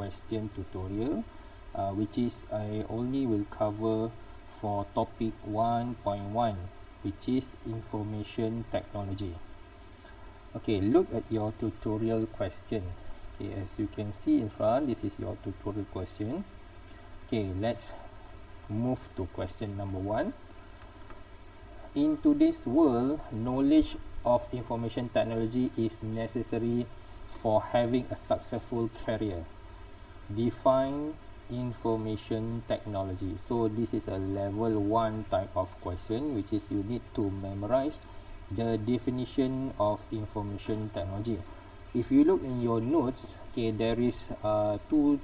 question tutorial, which is I only will cover for topic 1.1, which is information technology. Okay, look at your tutorial question. Okay, as you can see in front, this is your tutorial question. Okay, let's move to question number 1. In today's world, knowledge of information technology is necessary for having a successful career. Define information technology. So this is a level 1 type of question, which is you need to memorize the definition of information technology. If you look in your notes, okay, there is two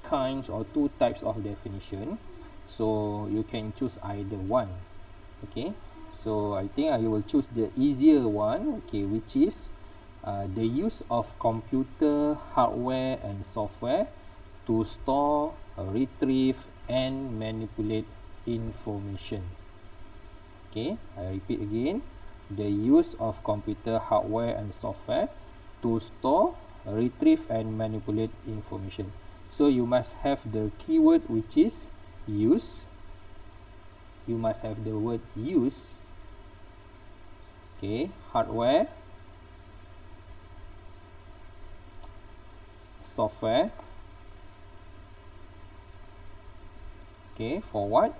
kinds or two types of definition, so you can choose either one. Okay, so I think I will choose the easier one, okay, which is the use of computer hardware and software to store, retrieve and manipulate information. Okay, I repeat again, the use of computer hardware and software to store, retrieve and manipulate information. So you must have the keyword, which is use. You must have the word use. Okay, hardware, software. Okay, for what?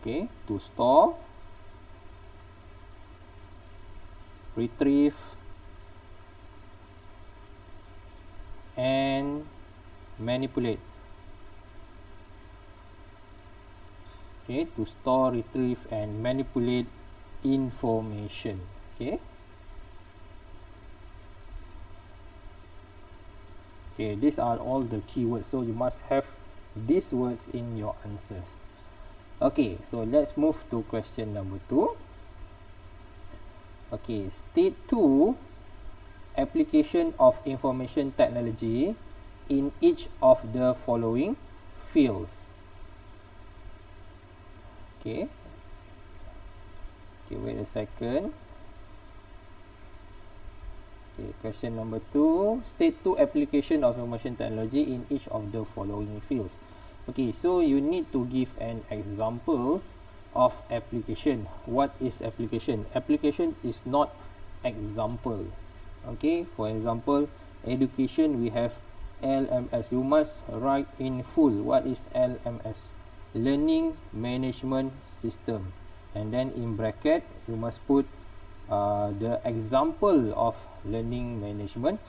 Okay, to store, retrieve and manipulate. Okay, to store, retrieve and manipulate information. Okay, okay, these are all the keywords, so you must have these words in your answers. Okay, so let's move to question number 2. Okay, state 2 application of information technology in each of the following fields. Okay, wait a second. Okay, question number 2, state 2 application of information technology in each of the following fields. Okay, so you need to give an examples of application. What is application? Application is not example. Okay, for example, education, we have LMS. You must write in full what is LMS, learning management system, and then in bracket you must put the example of learning management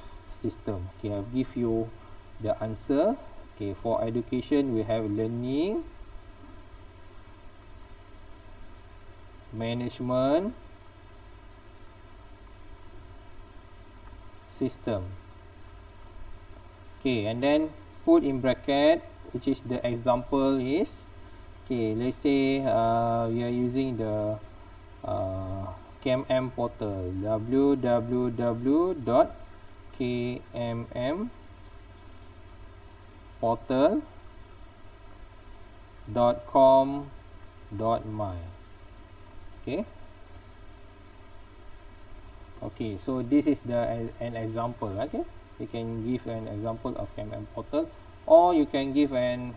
system. Okay, I'll give you the answer. Okay, for education we have learning management system. Okay, and then put in bracket which is the example is, okay, let's say we are using the KMM portal, www.kmmportal.com.my. okay, okay, so this is an example. Okay, you can give an example of KMM portal, or you can give an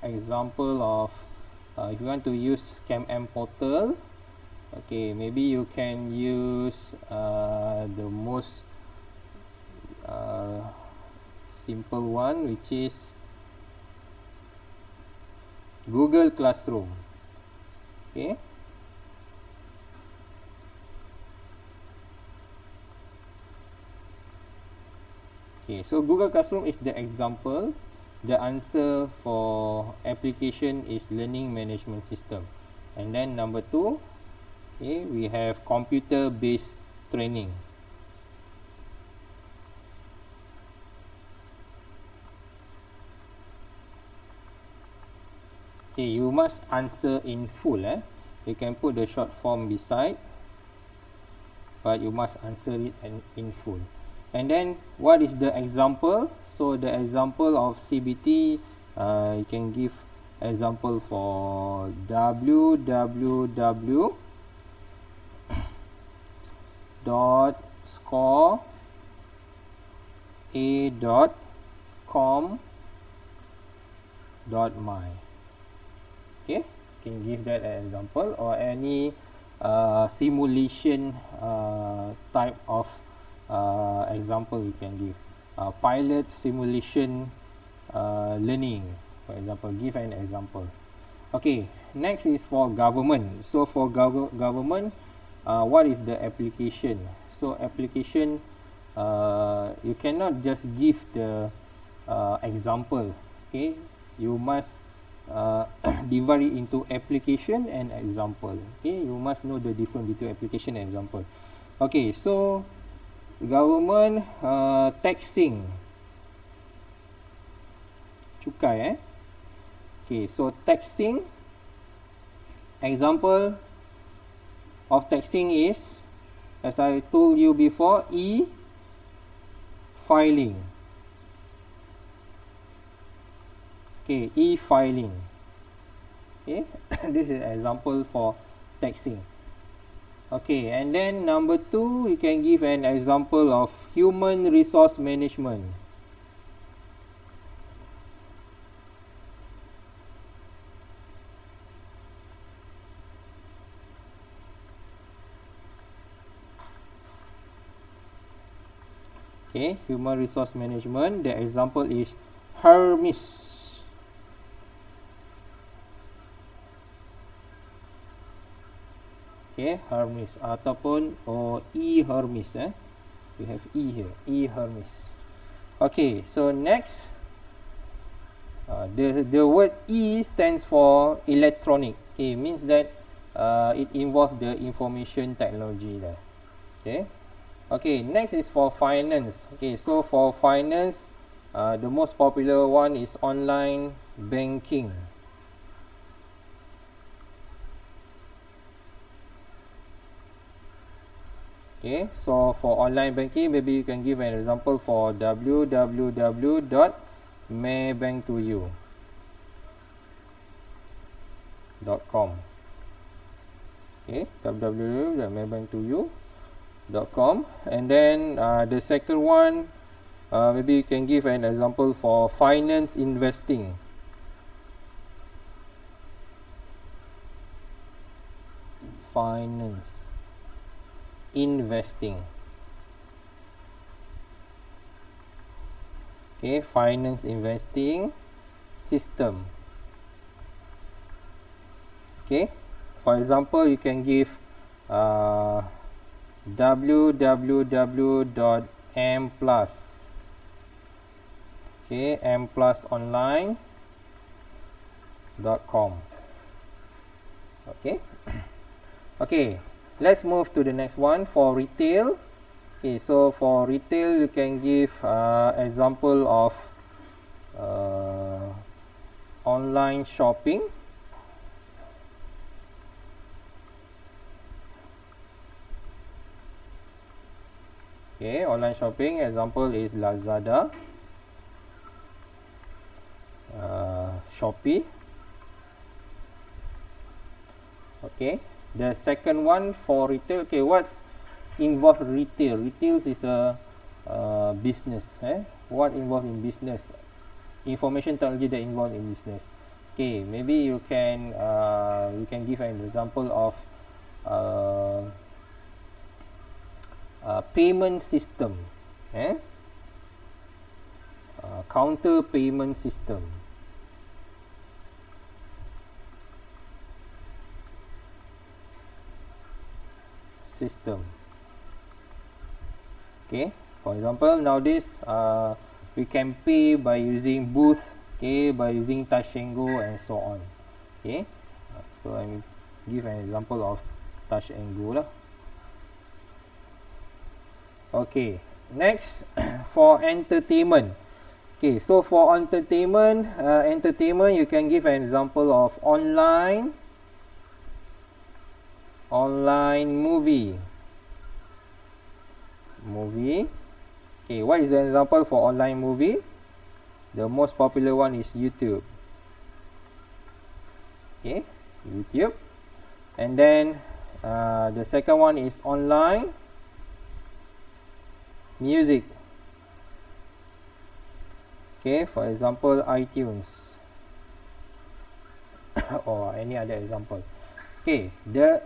example of if you want to use KMM portal, okay, maybe you can use the most simple one, which is Google Classroom. Okay, okay, so Google Classroom is the example. The answer for application is learning management system. And then number 2, okay, we have computer based training. Okay, you must answer in full. You can put the short form beside, but you must answer it in full. And then what is the example? So the example of CBT, you can give example for www.scorea.com .my. Okay, can give that an example, or any simulation type of example you can give. Pilot simulation learning, for example. Give an example. Okay, next is for government. So for government, what is the application? So application, you cannot just give the example. Okay, you must divide it into application and example. Okay, you must know the difference between application and example. Okay, so government taxing, cukai. Okay, so taxing, example of taxing is, as I told you before, e-filing. Okay, e-filing. Okay, this is an example for taxing. Okay, and then number 2, you can give an example of human resource management. Okay, human resource management, the example is Hermes. Okay, Hermes ataupun e-Hermes. We have e here, e-Hermes. Okay, so next, the word e stands for electronic. Okay, means that it involves the information technology there. Okay. Okay, next is for finance. Okay, so for finance, the most popular one is online banking. Okay, so for online banking, maybe you can give an example for www.maybanktoyou.com. Okay, www.maybanktoyou.com. And then the second one, maybe you can give an example for finance investing. Finance investing. Okay, finance investing system. Okay, for example, you can give www.m+. Okay, m+online.com. Okay. Okay, let's move to the next one for retail. Okay, so for retail, you can give example of online shopping. Okay, online shopping example is Lazada, Shopee. Okay, the second one for retail. Okay, what's involved retail? Retail is a business. What involved in business? Information technology that involved in business. Okay, maybe you can give an example of payment system, counter payment system. Okay, for example, nowadays we can pay by using Booth, okay, by using Touch 'n Go and so on. Okay, so I will give an example of Touch 'n Go lah. Okay, next for entertainment. Okay, so for entertainment, you can give an example of online movie. Okay, what is the example for online movie? The most popular one is YouTube. Okay, YouTube. And then the second one is online music. Okay, for example, iTunes. or any other example. Okay, the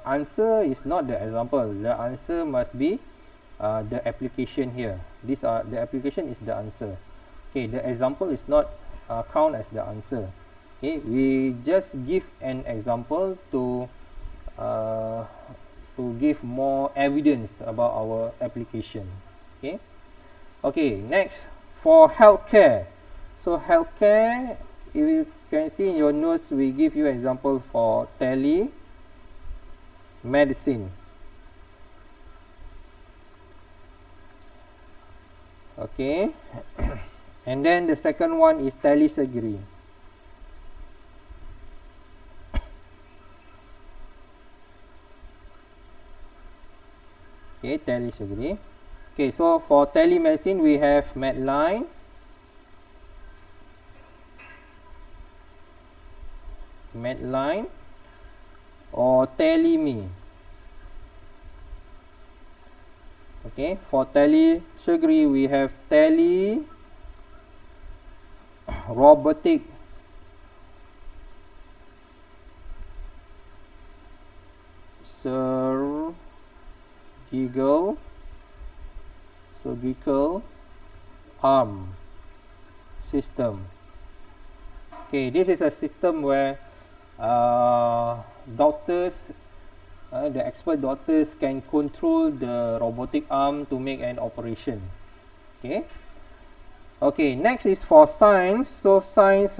answer is not the example. The answer must be the application here. The application is the answer. Okay, the example is not count as the answer. Okay, we just give an example to give more evidence about our application. Okay, okay, next for healthcare. So healthcare, if you can see in your notes, we give you example for telemedicine. Okay, and then the second one is telesurgery. Okay, telesurgery. Okay, so for telemedicine we have Medline, or TeleMe. Okay, for telesurgery we have robotic surgical arm system. Okay, this is a system where doctors, the expert doctors can control the robotic arm to make an operation. Okay. Okay, next is for science. So science,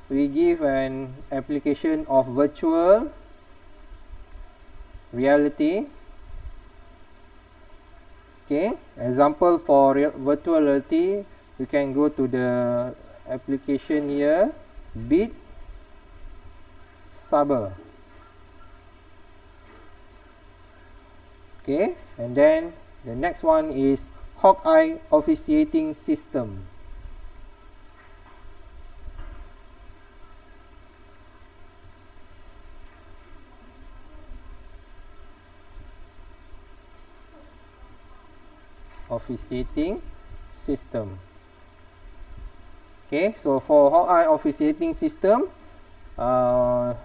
we give an application of virtual reality. Okay, example for virtual reality, you can go to the application here, Beat Saber. Okay, and then the next one is Hawkeye officiating system. Officiating system. Okay, so for Hawkeye officiating system, the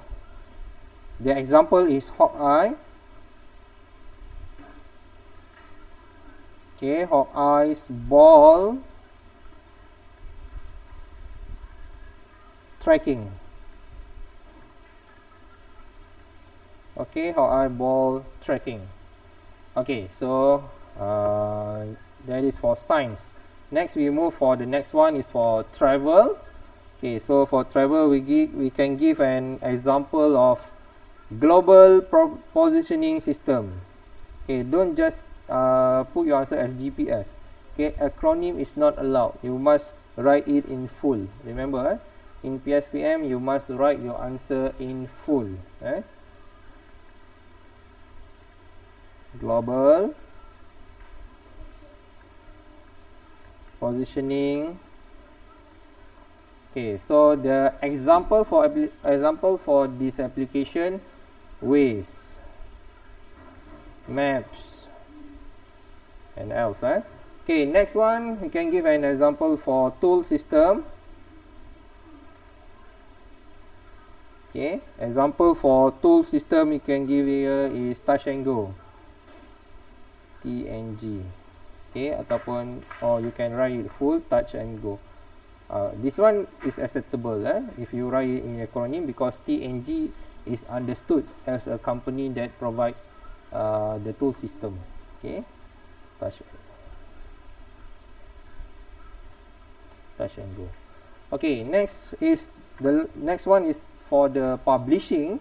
example is Hawkeye. Okay, Hawkeye's ball tracking. Okay, Hawkeye ball tracking. Okay, so that is for science. Next we move for the next one is for travel. Okay, so for travel we can give an example of global positioning system. Okay, don't just put your answer as GPS. Okay, acronym is not allowed. You must write it in full. Remember, in PSPM you must write your answer in full. Global positioning. Okay, so the example for this application: Waze, Maps, and else. Okay, next one we can give an example for tool system. Okay, example for tool system you can give here is Touch and Go, TNG. Okay, ataupun or you can write it full, Touch and Go. This one is acceptable if you write it in acronym, because TNG is understood as a company that provide the tool system. Okay, Touch and Go. Okay, next one is for the publishing.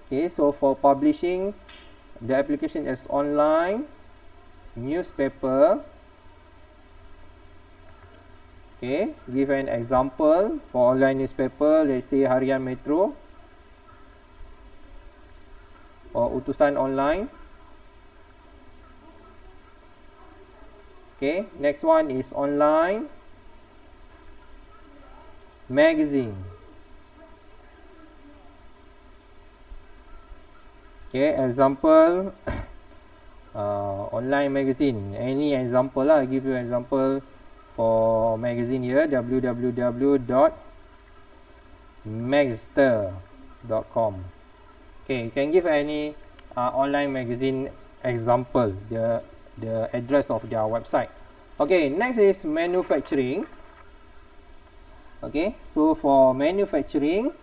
Okay, so for publishing, the application is online newspaper. Okay, give an example for online newspaper. Let's say Harian Metro or Utusan Online. Okay, next one is online magazine. Okay, example online magazine. Any example lah, I give you example for magazine here, www.magazine.com. Magster.com. Okay, you can give any online magazine example, the address of their website. Okay, next is manufacturing. Okay, so for manufacturing,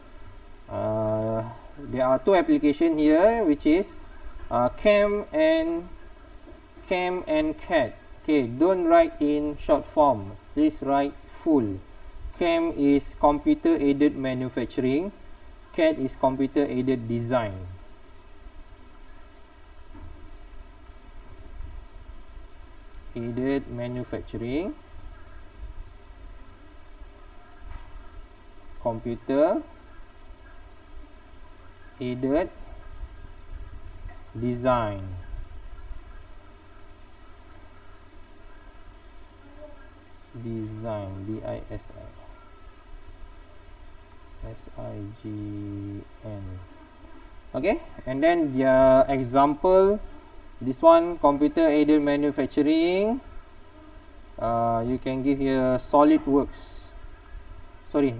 there are two applications here, which is CAM and CAD. Okay, don't write in short form, please write full. CAM is computer aided manufacturing, CAD is computer aided design. Aided manufacturing, computer aided design. Design, DISIGN. Okay, and then the example, this one computer aided manufacturing, you can give here SolidWorks. Sorry,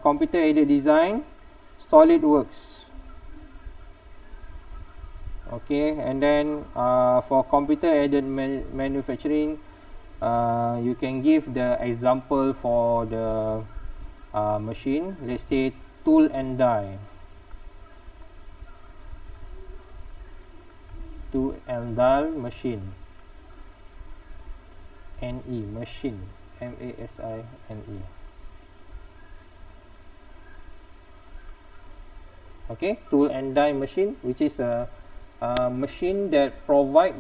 computer aided design, SolidWorks. Okay, and then for computer aided manufacturing, you can give the example for the machine. Let's say tool and die. Tool and die machine. NE machine. MASINE. Okay, tool and die machine, which is a machine that will provide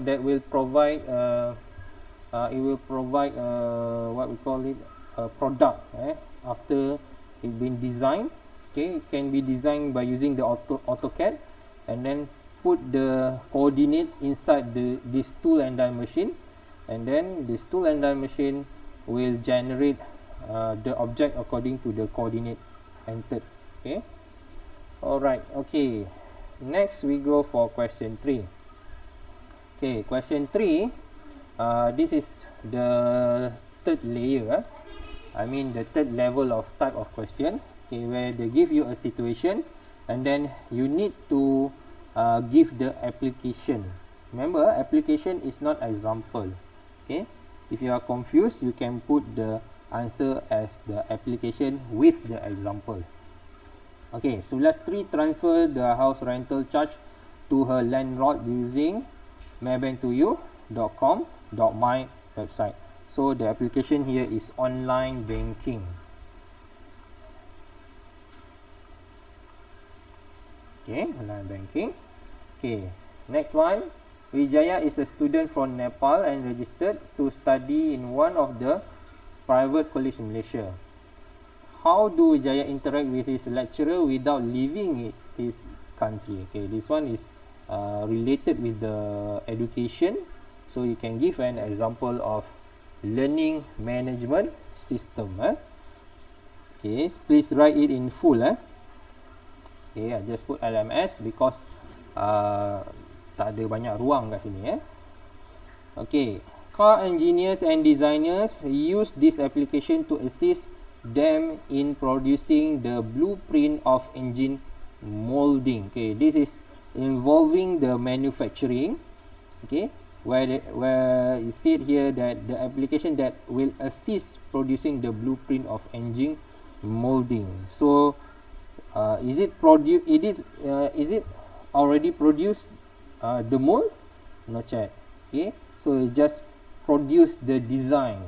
it will provide what we call it, a product after it been designed. Okay, it can be designed by using the AutoCAD, and then put the coordinate inside this tool and die machine, and then this tool and die machine will generate the object according to the coordinate entered. Okay, alright. Okay, next we go for question 3. Okay, question 3, this is the third layer, I mean the third level of type of question, okay, where they give you a situation and then you need to give the application. Remember, application is not example. Okay, if you are confused, you can put the answer as the application with the example. Okay, so let's transfer the house rental charge to her landlord using maybank2u.com.my website. So the application here is online banking. Okay, online banking. Okay, next one. Wijaya is a student from Nepal and registered to study in one of the private college in Malaysia. How do Wijaya interact with his lecturer without leaving his country? Okay, this one is related with the education, so you can give an example of learning management system. Okay, please write it in full. Okay, I just put LMS because tak ada banyak ruang kat sini. Okay, car engineers and designers use this application to assist them in producing the blueprint of engine molding. Okay, this is involving the manufacturing. Okay, where you see it here that the application that will assist producing the blueprint of engine molding. So is it already produced the mold? Not yet. Okay, so it just produce the design.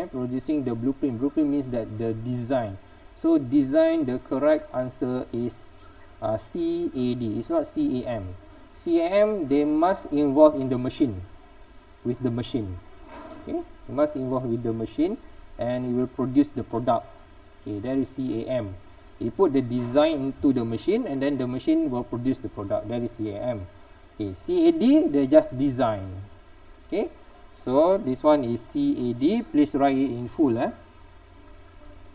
Producing the blueprint. Blueprint means that the design. So design, the correct answer is CAD. It's not CAM. CAM, they must involve in the machine, with the machine. Okay, they must involve with the machine, and it will produce the product. Okay, that is CAM. You put the design into the machine, and then the machine will produce the product. That is CAM. Okay, CAD, they just design. Okay, so this one is CAD. Please write it in full.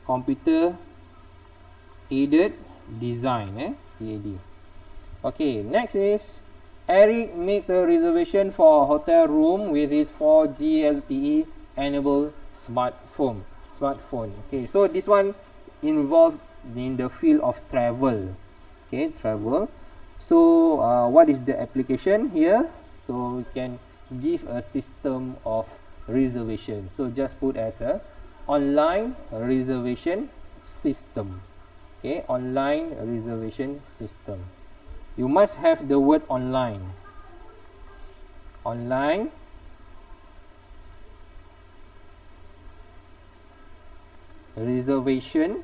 Computer aided design. CAD. Okay, next is Eric makes a reservation for a hotel room with his 4G LTE enabled smartphone. Okay, so this one involves in the field of travel. Okay, travel. So what is the application here? So we can give a system of reservation. So just put as a online reservation system. Okay, online reservation system. You must have the word online. Online reservation,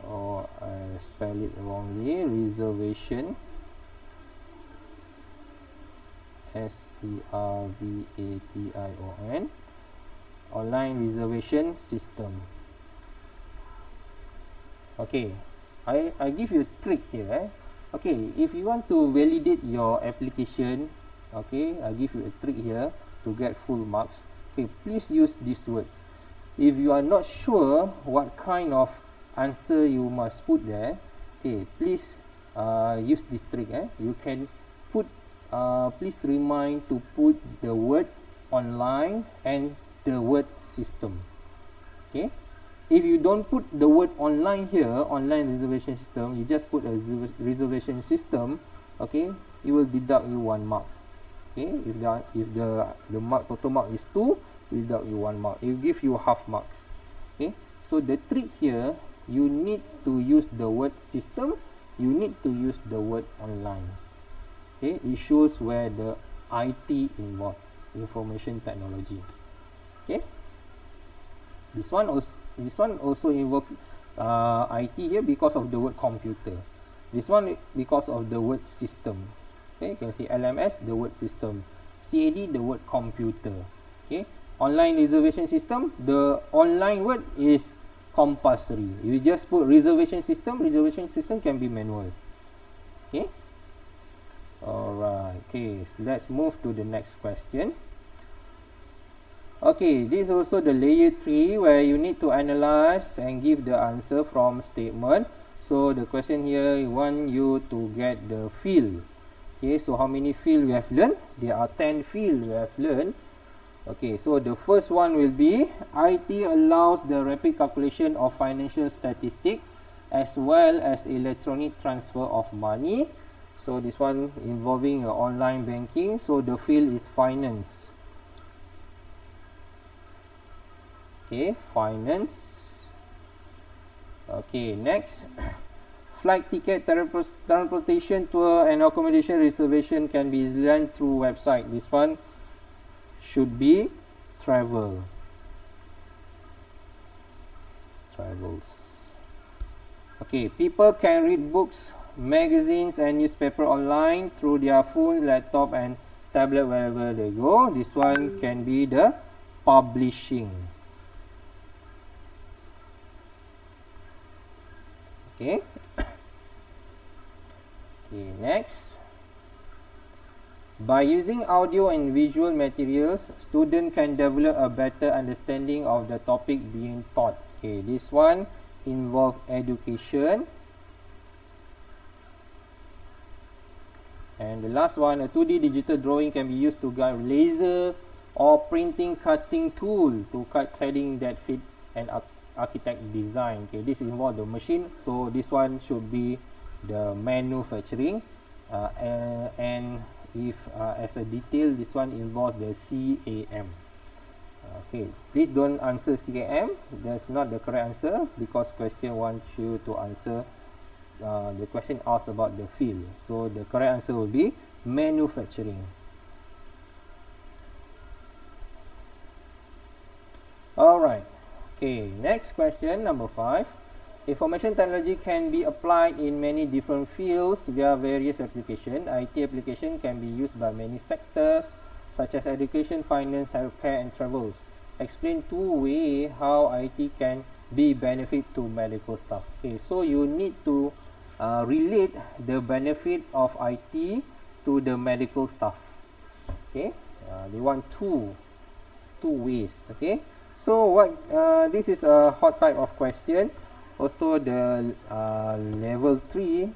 or I spell it wrongly, reservation, SERVATION, online reservation system. Okay, I give you a trick here. Okay, if you want to validate your application, okay, I give you a trick here to get full marks. Okay, please use these words. If you are not sure what kind of answer you must put there, okay, please use this trick. You can put, please remind to put the word online and the word system. Okay, if you don't put the word online here, online reservation system, you just put a reservation system, okay, it will deduct you 1 mark. Okay, if the mark, total mark is 2, deduct you 1 mark. It will give you half marks. Okay, so the trick here, you need to use the word system, you need to use the word online. Okay, it shows where the IT involved, information technology. Okay, this one also involve IT here because of the word computer. This one because of the word system. Okay, you can see LMS, the word system, CAD, the word computer. Okay, online reservation system, the online word is compulsory. You just put reservation system can be manual. Okay, alright. Okay, so let's move to the next question. Okay, this is also the layer 3 where you need to analyze and give the answer from statement. So the question here, want you to get the field. Okay, so how many field we have learned? There are 10 field we have learned. Okay, so the first one will be IT allows the rapid calculation of financial statistics as well as electronic transfer of money. So this one involving online banking. So the field is finance. Okay, finance. Okay, next. Flight ticket, transportation, tour and accommodation reservation can be done through website. This one should be travel. Travels. Okay, people can read books, magazines and newspaper online through their phone, laptop and tablet wherever they go. This one can be the publishing. Okay. Okay, next. By using audio and visual materials, student can develop a better understanding of the topic being taught. Okay, this one involve education. And the last one, a 2D digital drawing can be used to guide laser or printing cutting tool to cut cladding that fit an architect design. Okay, this involve the machine, so this one should be the manufacturing. And if as a detail, this one involves the CAM. Okay, please don't answer CAM. That's not the correct answer because question wants you to answer. The question asks about the field, so the correct answer will be manufacturing. Alright. Okay, next question, number 5. Information technology can be applied in many different fields via various applications. IT application can be used by many sectors such as education, finance, healthcare and travels. Explain 2 ways how IT can be benefit to medical staff. Okay, so you need to relate the benefit of IT to the medical staff. Okay, they want two ways. Okay, so what this is a hot type of question. Also the level 3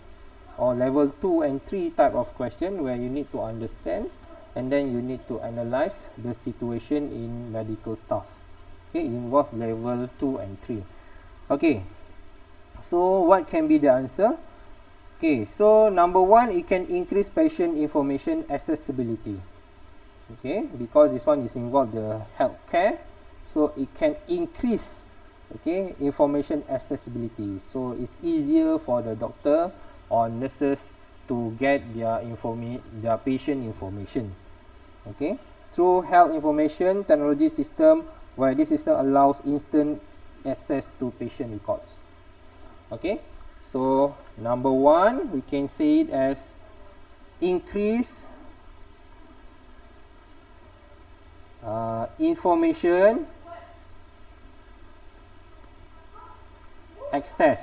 or level 2 and 3 type of question where you need to understand and then you need to analyze the situation in medical staff. Okay, involve level 2 and 3. Okay, So what can be the answer? Okay, so number one, it can increase patient information accessibility. Okay, because this one is involved the healthcare, so it can increase, okay, information accessibility. So it's easier for the doctor or nurses to get their patient information. Okay, through health information technology system, where this system allows instant access to patient records. Okay, so number one, we can say it as increase information access.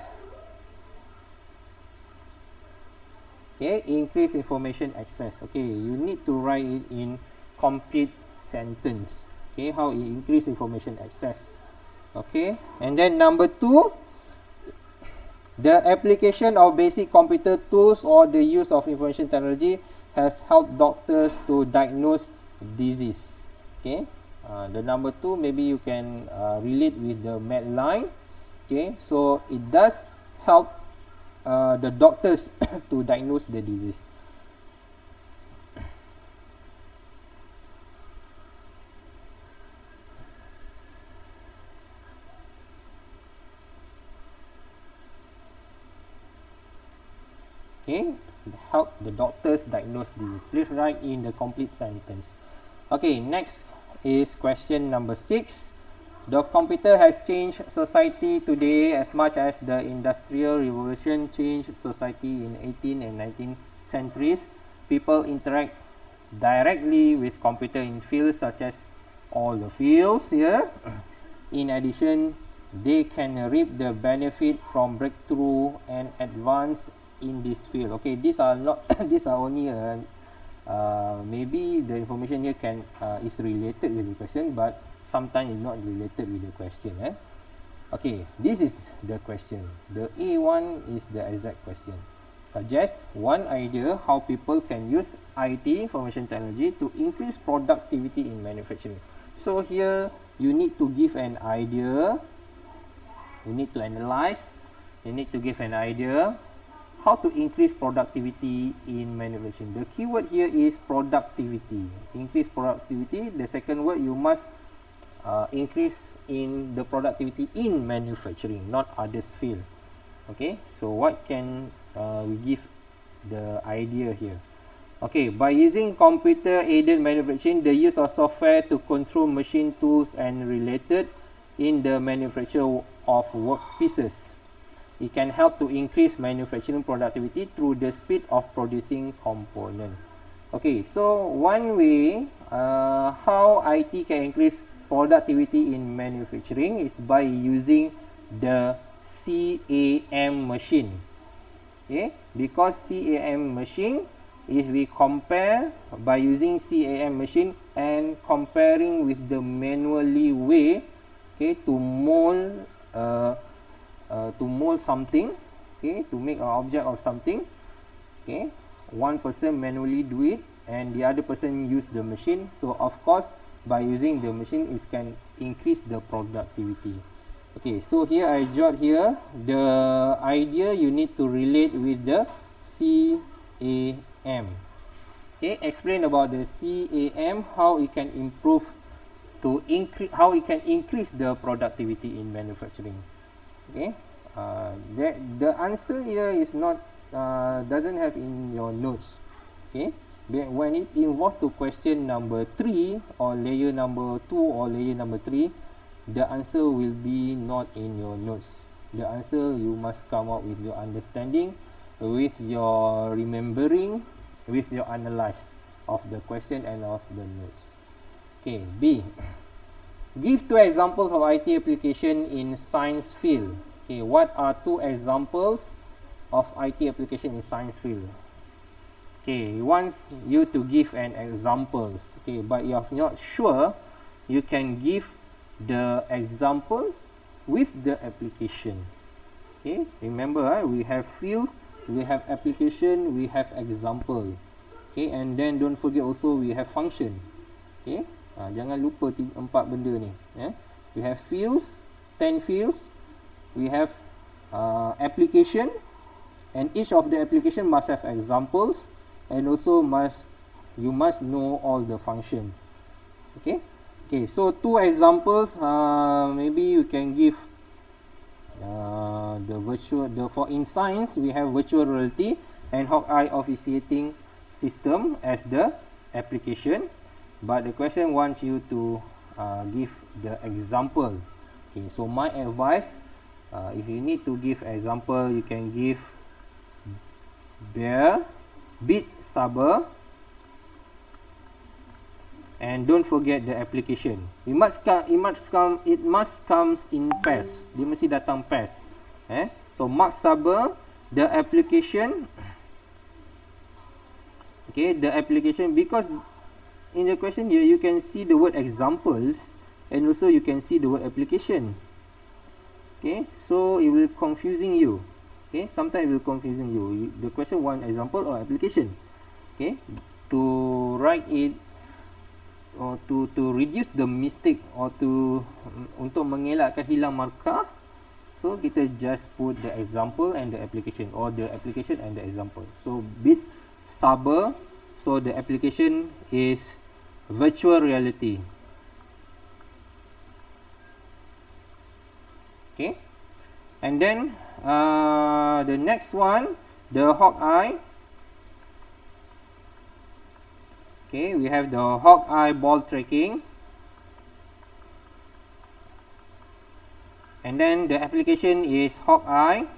Okay, increase information access. Okay, you need to write it in complete sentence. Okay, how it increase information access. Okay, and then number two, the application of basic computer tools or the use of information technology has helped doctors to diagnose disease. Okay, the number two, maybe you can relate with the math line. Okay, so it does help the doctors to diagnose the disease. Okay, help the doctors diagnose disease. Please write in the complete sentence. Okay, next is question number 6. The computer has changed society today as much as the Industrial Revolution changed society in 18th and 19th centuries. People interact directly with computer in fields such as all the fields here. In addition, they can reap the benefit from breakthrough and advance in this field. Okay, these are not these are only maybe the information here can is related with the question, but sometimes it's not related with the question. Okay, this is the question. The A1 is the exact question. Suggest one idea how people can use IT, information technology, to increase productivity in manufacturing. So here you need to give an idea. You need to analyze. You need to give an idea how to increase productivity in manufacturing. The keyword here is productivity. Increase productivity. The second word, you must increase in the productivity in manufacturing, not others field. Okay, so what can we give the idea here? Okay, by using computer aided manufacturing, the use of software to control machine tools and related in the manufacture of workpieces, it can help to increase manufacturing productivity through the speed of producing component. Okay, so one way how IT can increase productivity in manufacturing is by using the CAM machine. Okay, because CAM machine, if we compare by using CAM machine and comparing with the manually way, okay, to mold something, okay, to make an object of something, okay, one person manually do it and the other person use the machine. So of course, by using the machine, it can increase the productivity. Okay, so here I jot here the idea you need to relate with the CAM. Okay, explain about the CAM, how it can improve to increase, how it can increase the productivity in manufacturing. Okay, the answer here is not doesn't have in your notes. Okay, when it involves to question number 3 or layer number 2 or layer number 3, the answer will be not in your notes. The answer you must come up with your understanding, with your remembering, with your analyze of the question and of the notes. Okay, B. Give 2 examples of IT application in science field. Okay, what are 2 examples of IT application in science field? Okay, he wants you to give an examples. Okay, but if you're not sure, you can give the example with the application. Okay, remember we have fields, we have application, we have example. Okay, and then don't forget also we have function. Okay, jangan lupa 4 benda ni. We have fields, 10 fields, we have application, and each of the application must have examples, and also you must know all the function. Okay. Okay, so two examples, maybe you can give for in science we have virtual reality and Hawkeye officiating system as the application, but the question wants you to give the example. Okay, so my advice, if you need to give example, you can give bear, bit, saber, and don't forget the application. It must comes in pairs. Dia mesti datang pairs. So mark saber, the application. Okay, the application, because in the question here you can see the word examples and also you can see the word application. Okay, so it will confusing you. Okay, sometimes it will confusing you. The question one example or application. Okay, to write it or to reduce the mistake or to untuk mengelakkan hilang markah, so kita just put the example and the application, or the application and the example. So bit saber, so the application is virtual reality. Okay, and then the next one, the Hawkeye. Okay, we have the Hawkeye ball tracking, and then the application is Hawkeye.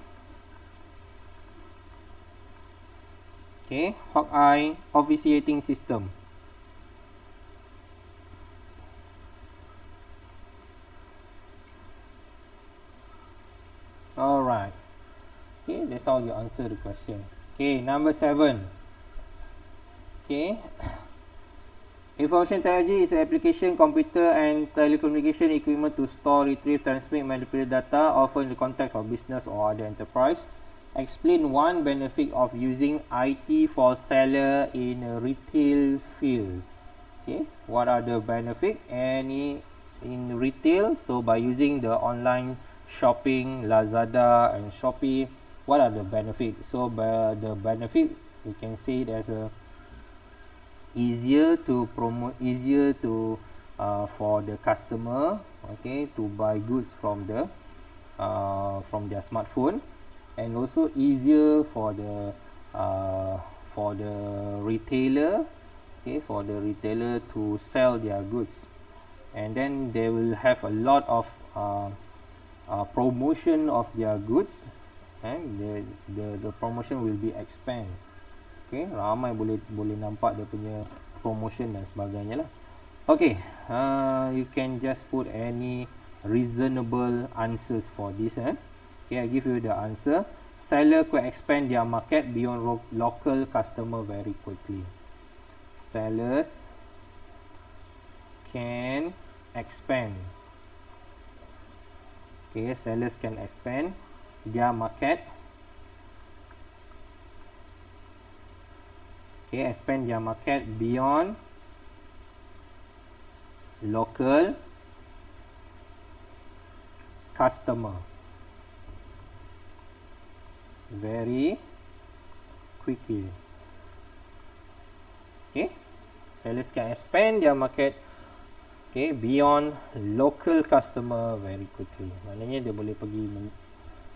Okay, Hawkeye officiating system. Alright. Okay, that's how you answer the question. Okay, number 7. Okay. Information technology is an application, computer and telecommunication equipment to store, retrieve, transmit, manipulate data, often in the context of business or other enterprise. Explain one benefit of using IT for seller in a retail field. Okay, what are the benefit? Any in retail, so by using the online shopping, Lazada and Shopee, what are the benefits? So by the benefit, we can say it as a easier to promote, easier to for the customer, okay, to buy goods from their smartphone, and also easier for the retailer, okay, for the retailer to sell their goods, and then they will have a lot of promotion of their goods, and the promotion will be expand. Okay, ramai boleh nampak dia punya promotion dan sebagainya lah. Okay, you can just put any reasonable answers for this. Okay, I give you the answer. Seller could expand their market beyond local customer very quickly. Sellers can expand. Okay, sellers can expand their market. Okay, expand their market beyond local customer very quickly. Okay, sellers can expand their market, okay, beyond local customer very quickly. Maknanya dia boleh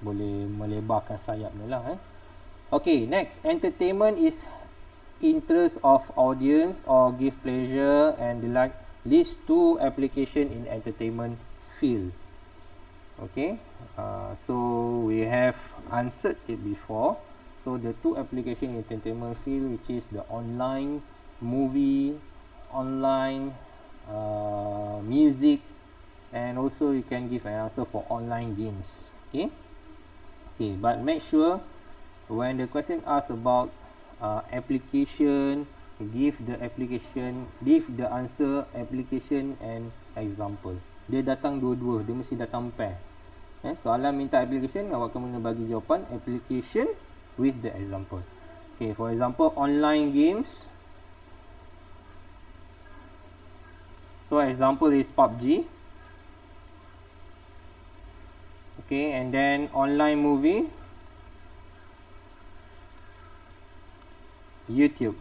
boleh melebarkan sayap dia lah. Okay, next, entertainment is interest of audience or give pleasure and delight. List two application in entertainment field. Okay, so we have answered it before. So the two application in entertainment field, which is the online movie, online music, and also you can give an answer for online games. Okay, okay, but make sure when the question asks about application, give the answer application and example. Dia datang dua-dua, dia mesti datang pair. Soalan minta application, awak kena bagi jawapan application with the example. Okay, for example, online games. So example is PUBG. Okay, and then online movie, YouTube.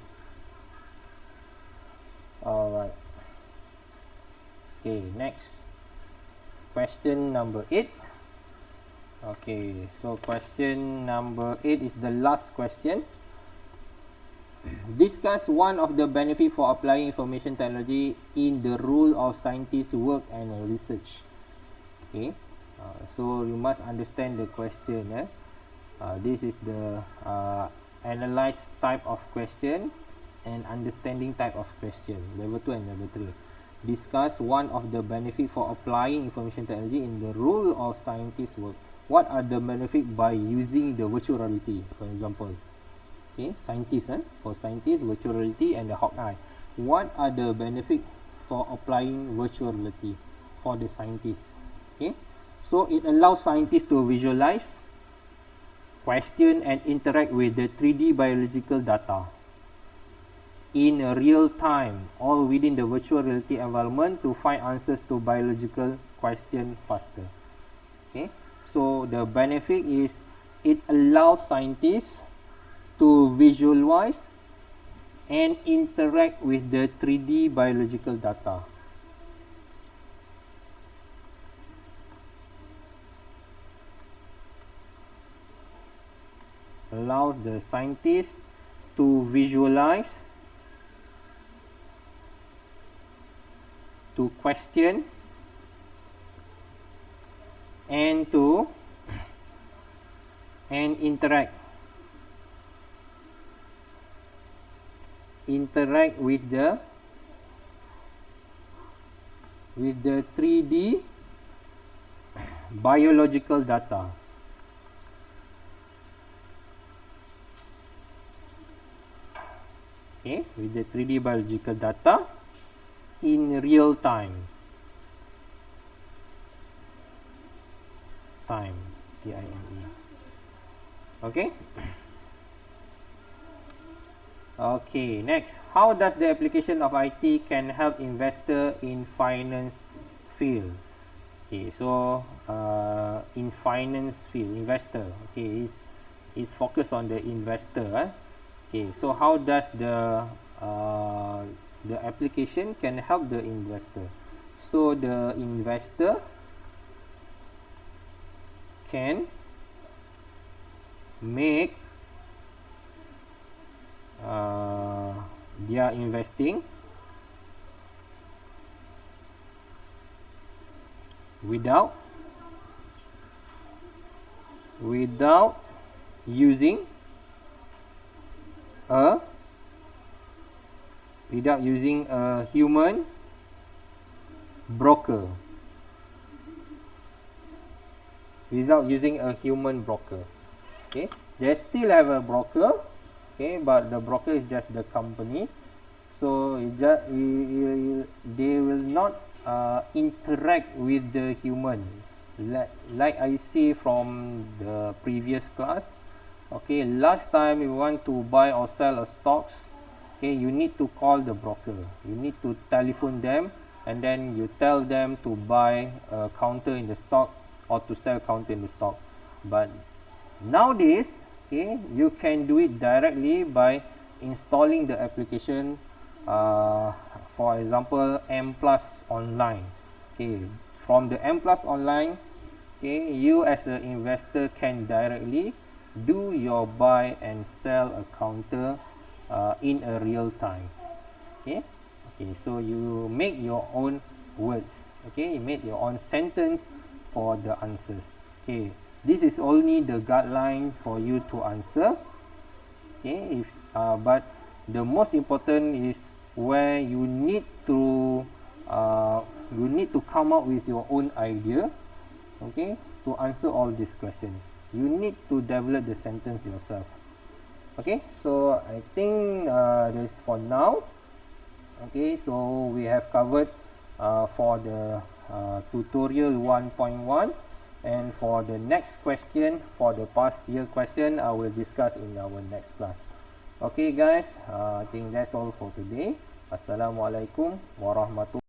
Alright. Okay, next. Question number 8. Okay, so question number 8 is the last question. Discuss one of the benefits for applying information technology in the role of scientists' work and research. Okay, so you must understand the question. This is the analyze type of question and understanding type of question, level 2 and level 3. Discuss one of the benefits for applying information technology in the role of scientists' work. What are the benefits by using the virtual reality, for example? Okay, scientists, for scientists, virtual reality and the Hawkeye. What are the benefits for applying virtual reality for the scientists? Okay, so it allows scientists to visualize, question and interact with the 3D biological data in real time, all within the virtual reality environment, to find answers to biological questions faster. Okay, so the benefit is it allows scientists to visualize and interact with the 3D biological data. Allows the scientists to visualize, to question, and interact with the 3D biological data. Okay, with the 3D biological data in real time. T-I-M-E. Okay. Okay, next. How does the application of IT can help investor in finance field? Okay, so in finance field, investor. Okay, it's focused on the investor. Okay, so how does the application can help the investor? So the investor can make their investing without using a human broker. Okay, they still have a broker. Okay, but the broker is just the company, so they will not interact with the human, like I see from the previous class. Okay, last time you want to buy or sell a stocks, okay, you need to call the broker, you need to telephone them, and then you tell them to buy a counter in the stock or to sell counter in the stock. But nowadays, okay, you can do it directly by installing the application, for example M Plus Online. Okay, from the M Plus Online, okay, you as an investor can directly do your buy and sell a counter in a real time. Okay, so you make your own words. Okay, you make your own sentence for the answers. Okay, this is only the guideline for you to answer. Okay, but the most important is where you need to come up with your own idea, okay, to answer all these questions. You need to develop the sentence yourself. Okay, so I think that's for now. Okay, so we have covered for the tutorial 1.1, and for the next question, for the past year question, I will discuss in our next class. Okay guys, I think that's all for today. Assalamualaikum warahmatullahi